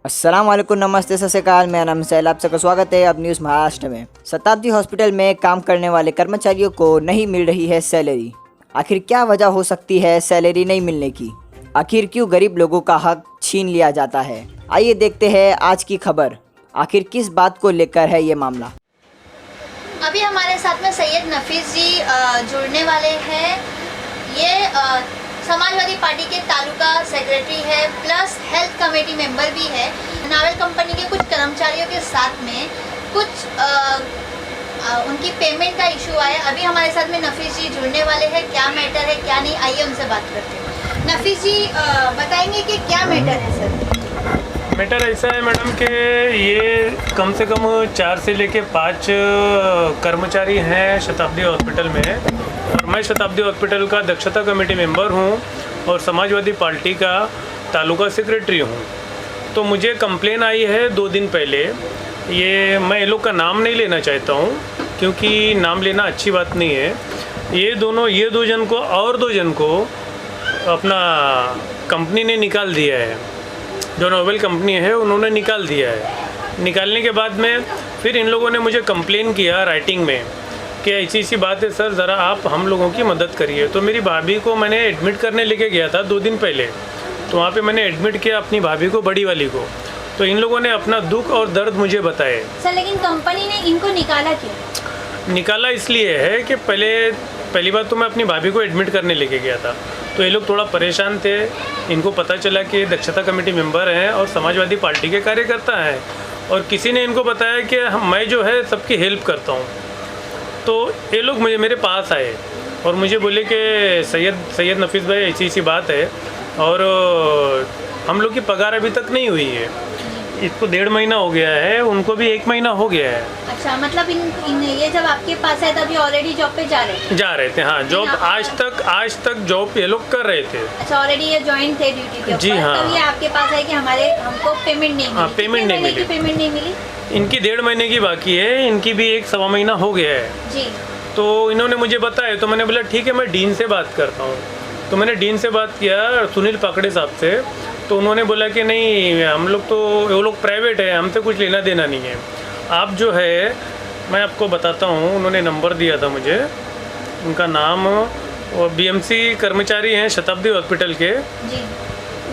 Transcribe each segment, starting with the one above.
अस्सलाम वालेकुम, नमस्ते, सत श्री अकाल। मेरा नाम सैल, आप सबका स्वागत है अब न्यूज़ महाराष्ट्र में। शताब्दी हॉस्पिटल में काम करने वाले कर्मचारियों को नहीं मिल रही है सैलरी। आखिर क्या वजह हो सकती है सैलरी नहीं मिलने की? आखिर क्यों गरीब लोगों का हक छीन लिया जाता है? आइए देखते हैं आज की खबर। आखिर किस बात को लेकर है ये मामला। अभी हमारे साथ में सैयद नफीस जी जुड़ने वाले हैं। ये समाजवादी पार्टी के तालुका सेक्रेटरी है, प्लस हेल्थ कमेटी मेंबर भी है। नावल कंपनी के कुछ कर्मचारियों के साथ में कुछ उनकी पेमेंट का इशू आया। अभी हमारे साथ में नफीस जी जुड़ने वाले हैं। क्या मैटर है क्या नहीं, आइए उनसे बात करते हैं। नफीस जी बताएंगे कि क्या मैटर है सर? मैटर ऐसा है मैडम कि ये कम से कम 4 से लेके 5 कर्मचारी हैं शताब्दी हॉस्पिटल में, और मैं शताब्दी हॉस्पिटल का दक्षता कमेटी मेंबर हूँ और समाजवादी पार्टी का तालुका सेक्रेटरी हूँ। तो मुझे कंप्लेन आई है 2 दिन पहले। ये मैं ये लोग का नाम नहीं लेना चाहता हूँ क्योंकि नाम लेना अच्छी बात नहीं है। ये 2 जन को और 2 जन को अपना कंपनी ने निकाल दिया है। जो नोबेल कंपनी है उन्होंने निकाल दिया है। निकालने के बाद में फिर इन लोगों ने मुझे कंप्लेन किया राइटिंग में कि ऐसी बात है सर, ज़रा आप हम लोगों की मदद करिए। तो मेरी भाभी को मैंने एडमिट करने लेके गया था 2 दिन पहले। तो वहाँ पे मैंने एडमिट किया अपनी भाभी को, बड़ी वाली को। तो इन लोगों ने अपना दुख और दर्द मुझे बताए। सर लेकिन कंपनी ने इनको निकाला क्यों? निकाला इसलिए है कि पहली बार तो मैं अपनी भाभी को एडमिट करने लेके गया था, तो ये लोग थोड़ा परेशान थे। इनको पता चला कि दक्षता कमेटी मेंबर हैं और समाजवादी पार्टी के कार्यकर्ता हैं, और किसी ने इनको बताया कि मैं जो है सबकी हेल्प करता हूँ। तो ये लोग मेरे पास आए और मुझे बोले कि सैयद नफीस भाई ऐसी बात है, और हम लोग की पगार अभी तक नहीं हुई है। इसको 1.5 महीना हो गया है, उनको भी 1 महीना हो गया है। अच्छा, मतलब ये जब आपके पास आए तभी ऑलरेडी जॉब पे जा रहे थे? हाँ, जॉब आज तक जॉब ये लोग कर रहे थे। अच्छा, ऑलरेडी ये ज्वाइन थे ड्यूटी के ऊपर। जी हाँ। तब ये आपके पास है कि हमको पेमेंट नहीं मिली। हाँ, पेमेंट नहीं मिली। इनकी 1.5 महीने की बाकी है, इनकी भी 1-1.25 महीना हो गया है जी। तो इन्होंने मुझे बताया, तो मैंने बोला ठीक है मैं डीन से बात करता हूँ। तो मैंने डीन से बात किया, सुनील पाकड़े साहब से। तो उन्होंने बोला कि नहीं, हम लोग तो वो लोग प्राइवेट है, हमसे कुछ लेना देना नहीं है। आप जो है, मैं आपको बताता हूँ, उन्होंने नंबर दिया था मुझे। उनका नाम, वो बीएमसी कर्मचारी हैं शताब्दी हॉस्पिटल के जी।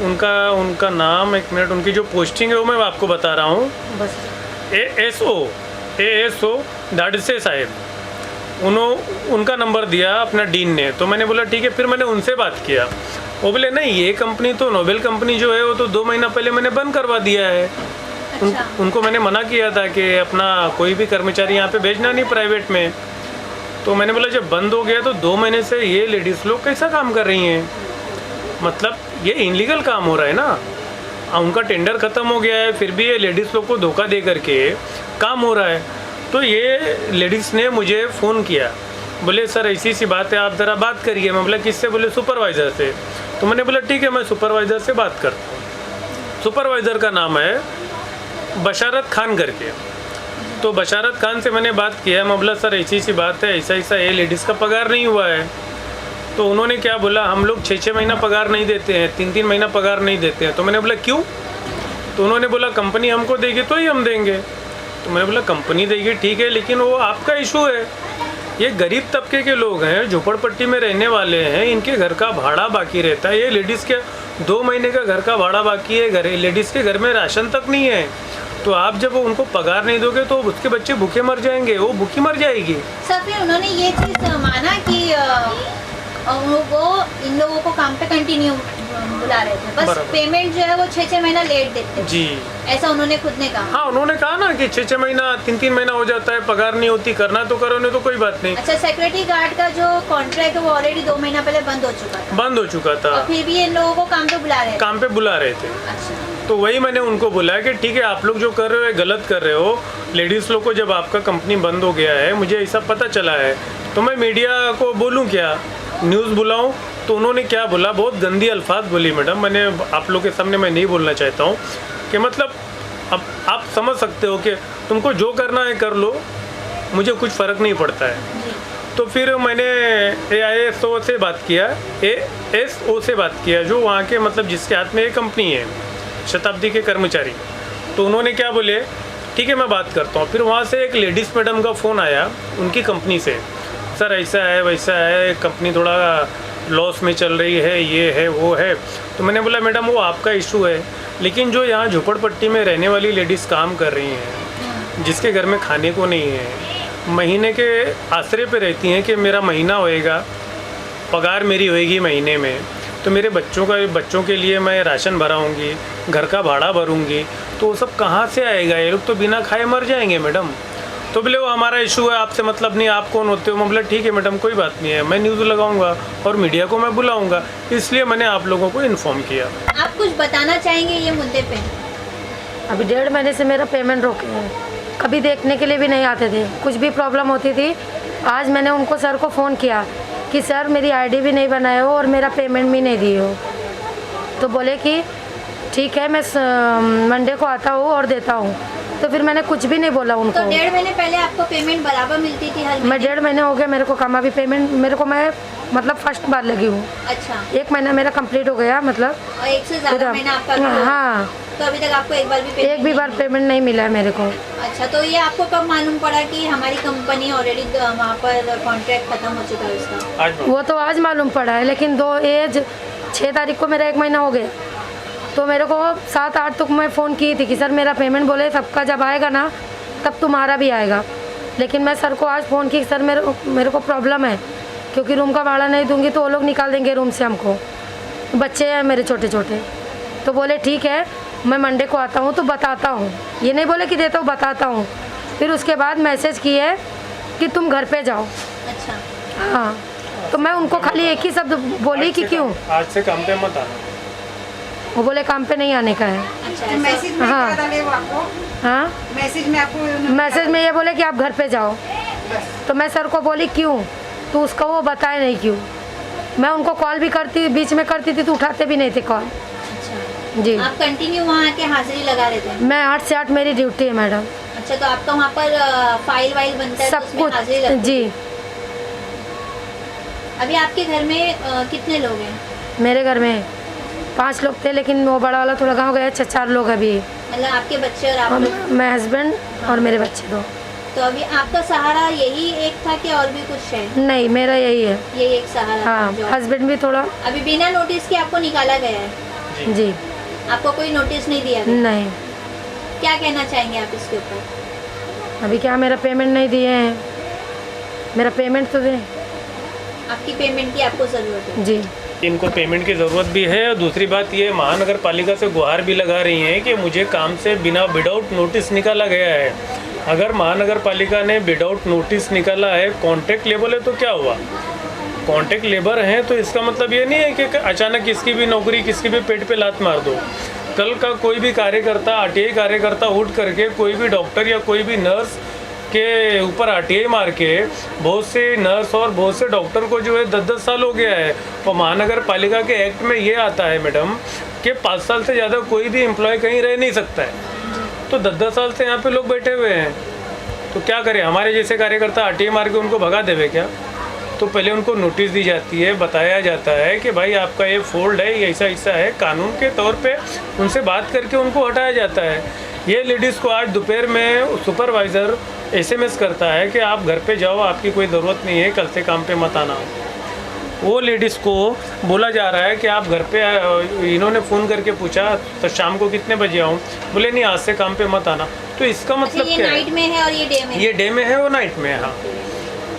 उनका नाम, 1 मिनट, उनकी जो पोस्टिंग है वो मैं आपको बता रहा हूँ। बस ASO दाड़से साहेब, उनका नंबर दिया अपना डीन ने। तो मैंने बोला ठीक है, फिर मैंने उनसे बात किया। वो बोले नहीं, ये कंपनी तो नोबेल कंपनी जो है वो तो 2 महीना पहले मैंने बंद करवा दिया है। अच्छा। उनको मैंने मना किया था कि अपना कोई भी कर्मचारी यहाँ पे भेजना नहीं प्राइवेट में। तो मैंने बोला जब बंद हो गया तो 2 महीने से ये लेडीज़ लोग कैसा काम कर रही हैं? मतलब ये इनलीगल काम हो रहा है ना। उनका टेंडर ख़त्म हो गया है, फिर भी ये लेडीज़ लोग को धोखा दे करके काम हो रहा है। तो ये लेडीज़ ने मुझे फ़ोन किया, बोले सर ऐसी बात है, आप ज़रा बात करिए। मैं बोला किससे? बोले सुपरवाइज़र से। तो मैंने बोला ठीक है, मैं सुपरवाइज़र से बात करता हूँ। सुपरवाइज़र का नाम है बशारत खान करके। तो बशारत खान से मैंने बात किया। मैं बोला सर ऐसी बात है, ऐसा ये लेडीज़ का पगार नहीं हुआ है। तो उन्होंने क्या बोला, हम लोग 6-6 महीना पगार नहीं देते हैं, 3-3 महीना पगार नहीं देते हैं। तो मैंने बोला क्यों? तो उन्होंने बोला कंपनी हमको देगी तो ही हम देंगे। तो मैंने बोला कंपनी देगी ठीक है, लेकिन वो आपका इशू है। ये गरीब तबके के लोग हैं, झोपड़पट्टी में रहने वाले हैं, इनके घर का भाड़ा बाकी रहता है। ये लेडीज़ के 2 महीने का घर का भाड़ा बाकी है, लेडीज़ के घर में राशन तक नहीं है। तो आप जब उनको पगार नहीं दोगे तो उसके बच्चे भूखे मर जाएंगे, वो भूखी मर जाएगी। सर फिर उन्होंने ये चीज़ माना कि वो इन लोगों को काम पे कंटिन्यू बुला रहे थे, बस पेमेंट जो है वो 6-6 महीना लेट देते जी, ऐसा उन्होंने खुद ने कहा। हाँ, उन्होंने कहा ना कि 6-6 महीना 3-3 महीना हो जाता है, पगार नहीं होती, करना तो करो, नहीं तो कोई बात नहीं। अच्छा, सेक्रेटरी गार्ड का जो कॉन्ट्रैक्ट है वो ऑलरेडी 2 महीना पहले बंद हो चुका था। और फिर भी इन लोगों को काम पे बुला रहे थे। अच्छा। तो वही मैंने उनको बोला कि ठीक है, आप लोग जो कर रहे हो ये गलत कर रहे हो। लेडीज़ लोग को जब आपका कंपनी बंद हो गया है, मुझे ऐसा पता चला है, तो मैं मीडिया को बोलूँ क्या, न्यूज़ बुलाऊँ? तो उन्होंने क्या बोला, बहुत गंदी अल्फाज बोली मैडम। मैंने आप लोग के सामने मैं नहीं बोलना चाहता हूँ कि मतलब अब आप समझ सकते हो कि तुमको जो करना है कर लो, मुझे कुछ फ़र्क नहीं पड़ता है। तो फिर मैंने ASO से बात किया, जो वहाँ के मतलब जिसके हाथ में ये कंपनी है, शताब्दी के कर्मचारी। तो उन्होंने क्या बोले, ठीक है मैं बात करता हूँ। फिर वहाँ से एक लेडीज़ मैडम का फ़ोन आया उनकी कंपनी से, सर ऐसा है वैसा है, कंपनी थोड़ा लॉस में चल रही है, ये है वो है। तो मैंने बोला मैडम वो आपका इशू है, लेकिन जो यहाँ झोपड़पट्टी में रहने वाली लेडीज़ काम कर रही हैं, जिसके घर में खाने को नहीं है, महीने के आसरे पे रहती हैं कि मेरा महीना होएगा, पगार मेरी होएगी महीने में, तो मेरे बच्चों के लिए मैं राशन भराऊँगी, घर का भाड़ा भरूँगी, तो वो सब कहाँ से आएगा? ये लोग तो बिना खाए मर जाएंगे मैडम। तो बोले वो हमारा इशू है, आपसे मतलब नहीं, आप कौन होते हो? मैं बोला ठीक है मैडम कोई बात नहीं है, मैं न्यूज़ लगाऊंगा और मीडिया को मैं बुलाऊंगा, इसलिए मैंने आप लोगों को इन्फॉर्म किया। आप कुछ बताना चाहेंगे ये मुद्दे पे? अभी 1.5 महीने से मेरा पेमेंट रोके है, कभी देखने के लिए भी नहीं आते थे, कुछ भी प्रॉब्लम होती थी। आज मैंने उनको सर को फ़ोन किया कि सर मेरी आईडी भी नहीं बनाए हो और मेरा पेमेंट भी नहीं दिए हो। तो बोले कि ठीक है मैं मंडे को आता हूँ और देता हूँ। तो फिर मैंने कुछ भी नहीं बोला उनको। तो 1.5 महीने पहले आपको पेमेंट बराबर मिलती थी हर मैं महीने? 1.5 महीने हो गया मेरे को कमा भी पेमेंट, मेरे को मैं मतलब फर्स्ट बार लगी हूँ। अच्छा, 1 महीना मेरा कंप्लीट हो गया मतलब। और 1 से ज़्यादा महीना आपका अभी हुआ? हाँ, तो अभी तक आपको एक बार भी पेमेंट एक भी बार पेमेंट नहीं मिला है मेरे को। अच्छा, तो ये आपको कब मालूम पड़ा कि हमारी कंपनी ऑलरेडी वहाँ पर कॉन्ट्रैक्ट खत्म हो चुका है उसका? आज वो तो आज मालूम पड़ा है, लेकिन 6 तारीख को मेरा 1 महीना हो गया। तो मेरे को 7-8 तक मैं फ़ोन की थी कि सर मेरा पेमेंट, बोले सबका जब आएगा ना तब तुम्हारा भी आएगा। लेकिन मैं सर को आज फ़ोन की, सर मेरे को प्रॉब्लम है, क्योंकि रूम का भाड़ा नहीं दूंगी तो वो लोग निकाल देंगे रूम से हमको, बच्चे हैं मेरे छोटे छोटे। तो बोले ठीक है मैं मंडे को आता हूँ तो बताता हूँ, ये नहीं बोले कि देता हूँ, बताता हूँ। फिर उसके बाद मैसेज किए कि तुम घर पे जाओ। अच्छा, हाँ, तो मैं उनको खाली एक ही शब्द बोली कि क्यों। आज से काम पे मत आना। वो बोले काम पे नहीं आने का है। अच्छा, मैसेज में हाँ। क्या डाले वो आपको? हाँ, मैसेज में आपको मैसेज में ये बोले कि आप घर पे जाओ। तो मैं सर को बोली क्यों, तो उसका वो बताए नहीं क्यों। मैं उनको कॉल भी करती, बीच में करती थी तो उठाते भी नहीं थे कॉल। अच्छा, जी, आप कंटिन्यू वहाँ आके हाजिरी लगा रहे थे? मैं 8 से 8 मेरी ड्यूटी है मैडम। अच्छा, तो आपका वहाँ पर फाइल वाइल बनता है तो सब उसमें हाजिरी लगती कुछ है? जी। अभी आपके घर में कितने लोग हैं? मेरे घर में 5 लोग थे, लेकिन वो बड़ा वाला थोड़ा गाँव गया, 4 लोग अभी। मतलब आपके बच्चे और आप लोग? मैं हस्बैंड और मेरे बच्चे 2। तो अभी आपका सहारा यही एक था कि और भी कुछ है? नहीं, मेरा यही है। यही एक सहारा था हाँ, जो हस्बैंड भी थोड़ा। अभी बिना नोटिस के आपको निकाला गया है? जी, आपको कोई नोटिस नहीं दिया गया? नहीं। क्या कहना चाहेंगे आप इसके ऊपर? अभी क्या मेरा पेमेंट नहीं दिए हैं, मेरा पेमेंट तो दें। आपकी पेमेंट की आपको ज़रूरत है? जी, इनको पेमेंट की ज़रूरत भी है, और दूसरी बात ये महानगर पालिका से गुहार भी लगा रही हैं कि मुझे काम से बिना विदाउट नोटिस निकाला गया है। अगर महानगर पालिका ने विदाउट नोटिस निकाला है, कॉन्ट्रैक्ट लेबर है, तो क्या हुआ? कॉन्ट्रैक्ट लेबर हैं तो इसका मतलब ये नहीं है कि अचानक किसकी भी नौकरी, किसकी भी पेट पे लात मार दो। कल का कोई भी कार्यकर्ता, आरटीआई कार्यकर्ता उठ करके कोई भी डॉक्टर या कोई भी नर्स के ऊपर आरटीआई मार के बहुत से नर्स और बहुत से डॉक्टर को जो है 10-10 साल हो गया है। और महानगर पालिका के एक्ट में ये आता है मैडम कि 5 साल से ज़्यादा कोई भी एम्प्लॉय कहीं रह नहीं सकता है। तो 10-10 साल से यहाँ पे लोग बैठे हुए हैं, तो क्या करें? हमारे जैसे कार्यकर्ता आरटीआई मार के उनको भगा देवे क्या? तो पहले उनको नोटिस दी जाती है, बताया जाता है कि भाई आपका ये फोल्ड है, ये ऐसा ऐसा है, कानून के तौर पे उनसे बात करके उनको हटाया जाता है। ये लेडीज़ को आज दोपहर में सुपरवाइज़र एसएमएस करता है कि आप घर पे जाओ, आपकी कोई ज़रूरत नहीं है, कल से काम पे मत आना। वो लेडीज़ को बोला जा रहा है कि आप घर पे, इन्होंने फ़ोन करके पूछा तो शाम को कितने बजे आऊँ, बोले नहीं आज से काम पे मत आना। तो इसका मतलब ये क्या है? नाइट में है और ये डे में? ये डे में है और नाइट में है। हाँ,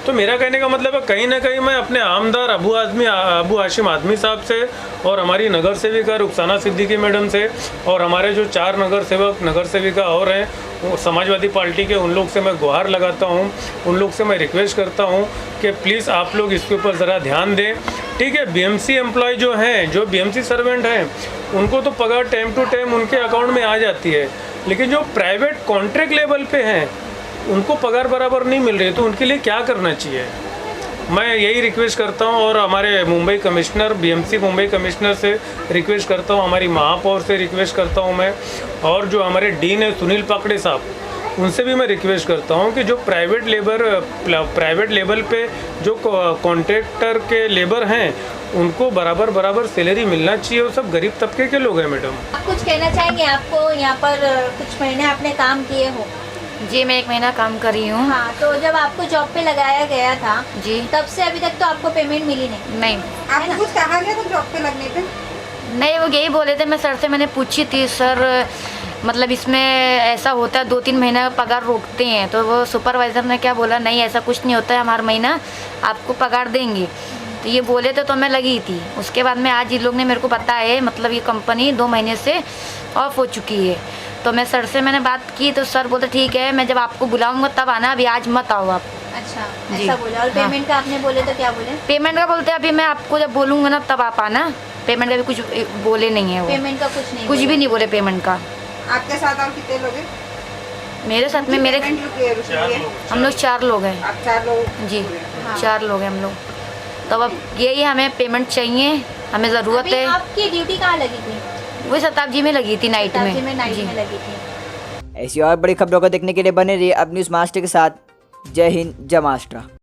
तो मेरा कहने का मतलब है कहीं ना कहीं मैं अपने आमदार अबू हाशिम आदमी साहब से और हमारी नगर सेविका रुखसाना सिद्दीकी मैडम से और हमारे जो 4 नगर सेविका और हैं वो समाजवादी पार्टी के, उन लोग से मैं गुहार लगाता हूँ, उन लोग से मैं रिक्वेस्ट करता हूँ कि प्लीज़ आप लोग इसके ऊपर ज़रा ध्यान दें। ठीक है, बीएमसी एम्प्लॉय जो हैं, जो बीएमसी सर्वेंट हैं, उनको तो पगार टाइम टू टाइम उनके अकाउंट में आ जाती है, लेकिन जो प्राइवेट कॉन्ट्रैक्ट लेवल पे हैं उनको पगार बराबर नहीं मिल रही, तो उनके लिए क्या करना चाहिए? मैं यही रिक्वेस्ट करता हूं और हमारे Mumbai commissioner, BMC Mumbai commissioner से रिक्वेस्ट करता हूं, हमारी महापौर से रिक्वेस्ट करता हूं मैं, और जो हमारे डीन है सुनील पाकड़े साहब, उनसे भी मैं रिक्वेस्ट करता हूं कि जो प्राइवेट लेवल पे जो कॉन्ट्रैक्टर के लेबर हैं उनको बराबर बराबर सैलरी मिलना चाहिए। वो सब गरीब तबके के लोग हैं मैडम। आप कुछ कहना चाहेंगे? आपको यहाँ पर कुछ महीने आपने काम किए हो? जी मैं 1 महीना काम कर रही हूँ। हाँ, तो जब आपको जॉब पे लगाया गया था जी तब से अभी तक तो आपको पेमेंट मिली नहीं? आपको कुछ कहा गया था जॉब पे लगने पे? नहीं, वो यही बोले थे। मैं सर से मैंने पूछी थी, सर मतलब इसमें ऐसा होता है 2-3 महीना का पगार रोकते हैं। तो वो सुपरवाइज़र ने क्या बोला, नहीं ऐसा कुछ नहीं होता है, हम हर महीना आपको पगार देंगे। तो ये बोले थे तो मैं लगी थी। उसके बाद में आज ये लोग ने मेरे को बताया, मतलब ये कंपनी 2 महीने से ऑफ हो चुकी है। तो मैं सर से मैंने बात की तो सर बोलते ठीक है, मैं जब आपको बुलाऊंगा तब आना, अभी आज मत आओ आप। अच्छा, जी। ऐसा बोला। और पेमेंट का आपने बोले तो क्या बोले? पेमेंट का बोलते अभी मैं आपको जब बोलूँगा ना तब आप आना। पेमेंट का भी कुछ बोले नहीं है वो, पेमेंट का कुछ नहीं कुछ बोले? भी नहीं बोले पेमेंट का। आपके साथ और कितने लोग हैं? मेरे साथ में मेरे पेमेंट रुकी है? हम लोग 4 लोग हैं। आप 4 लोग? जी हाँ। 4 लोग हैं हम लोग। तो अब यही हमें पेमेंट चाहिए, हमें ज़रूरत अभी है। आपकी ड्यूटी कहाँ लगी थी? वही शताब्दी में लगी थी, नाइट शताब्दी में में। नाइट जी में लगी थी। ऐसी और बड़ी खबरों को देखने के लिए बने रहिए अब न्यूज़ महाराष्ट्र के साथ। जय हिंद, जय महाराष्ट्र।